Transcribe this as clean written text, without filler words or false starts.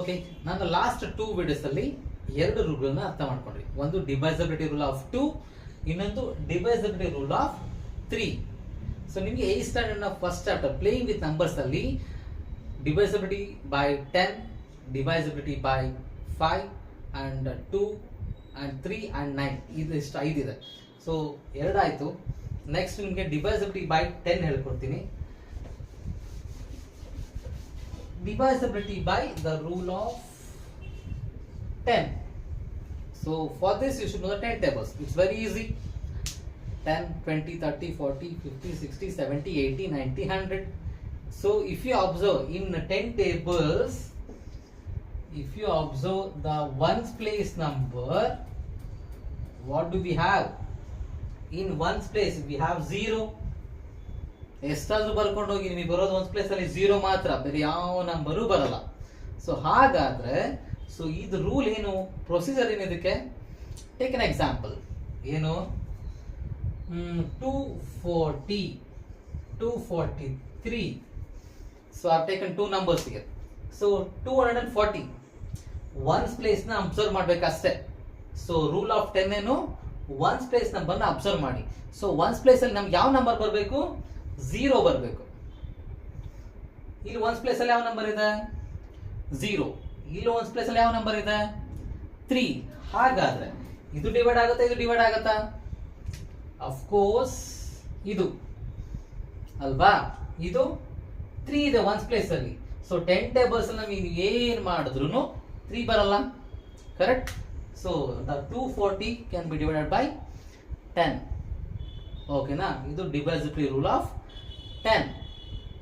Okay, ನಾನು last 2 videos ಅಲ್ಲಿ 2 ರೂಲ್ಗಳನ್ನ ಅರ್ಥ ಮಾಡ್ಕೊಂಡ್ರಿ. ಒಂದು ಡಿವೈಸಬಿಲಿಟಿ ರೂಲ್ ಆಫ್ 2, ಇನ್ನೊಂದು ಡಿವೈಸಬಿಲಿಟಿ ರೂಲ್ ಆಫ್ 3. ಸೊ ನಿಮಗೆ 8th ಸ್ಟ್ಯಾಂಡರ್ಡ್ ನ first chapter playing with numbers ಅಲ್ಲಿ divisibility by 10, divisibility by 5 and 2 and 3 and 9 ಇದಿಷ್ಟು 5 ಇದೆ. ಸೊ 2 ಆಯ್ತು. ನೆಕ್ಸ್ಟ್ ನಿಮಗೆ ಡಿವೈಸಬಿಲಿಟಿ ಬೈ 10 ಹೇಳ್ಕೊಡ್ತೀನಿ. Divisibility by the rule of 10. So for this you should know the 10 tables. It's very easy. 10, 20, 30, 40, 50, 60, 70, 80, 90, 100. So if you observe in 10 tables, if you observe the ones place number, what do we have? In ones place we have 0. ಎಷ್ಟಾದ್ರೂ ಬರ್ಕೊಂಡು ಹೋಗಿ ನಿಮಗೆ ಬರೋದು ಒಂದು place ಅಲ್ಲಿ 0 ಮಾತ್ರ, ಬೇರೆ ಯಾವ ನಂಬರು ಬರಲ್ಲ. ಸೊ ಹಾಗಾದ್ರೆ ಸೊ ಇದು ರೂಲ್ ಏನು, ಪ್ರೊಸೀಜರ್ ಏನು ಇದಕ್ಕೆ? Take an example. ಏನು 240, 243. So I taken 2 numbers here. So 240 once place ನ ಅಬ್ಸರ್ವ್ ಮಾಡ್ಬೇಕಷ್ಟೇ. ಸೊ ರೂಲ್ ಆಫ್ 10 ಏನು, ಒನ್ಸ್ ಪ್ಲೇಸ್ ನಂಬರ್ ನ ಅಬ್ಸರ್ವ್ ಮಾಡಿ. ಸೊ ಒನ್ಸ್ ಪ್ಲೇಸ್ ಅಲ್ಲಿ ನಮ್ಗೆ ಯಾವ ನಂಬರ್ ಬರಬೇಕು? 0 ಬರಬೇಕು. ಇಲ್ಲಿ ಒನ್ಸ್ ಪ್ಲೇಸ್ ಅಲ್ಲಿ ಯಾವ ನಂಬರ್ ಇದೆ? 0. ಇಲ್ಲಿ ಒನ್ಸ್ ಪ್ಲೇಸ್ ಅಲ್ಲಿ ಯಾವ ನಂಬರ್ ಇದೆ? 3. ಹಾಗಾದ್ರೆ ಇದು ಡಿವೈಡ್ ಆಗುತ್ತಾ, ಇದು ಡಿವೈಡ್ ಆಗುತ್ತಾ? ಆಫ್ ಕೋರ್ಸ್ ಇದು ಅಲ್ವಾ, ಇದು 3 ಇದೆ ಒನ್ಸ್ ಪ್ಲೇಸ್ ಅಲ್ಲಿ. ಸೊ 10 ಟೇಬಲ್ಸ್ ಅಲ್ಲಿ ನೀವು ಏನ್ ಮಾಡಿದ್ರು 3 ಬರಲ್ಲ, correct? So the 240 can be divided by 10. ಓಕೆನಾ? ಇದು ಡಿವೈಸಿಬಿಲಿಟಿ ರೂಲ್ ಆಫ್ 10.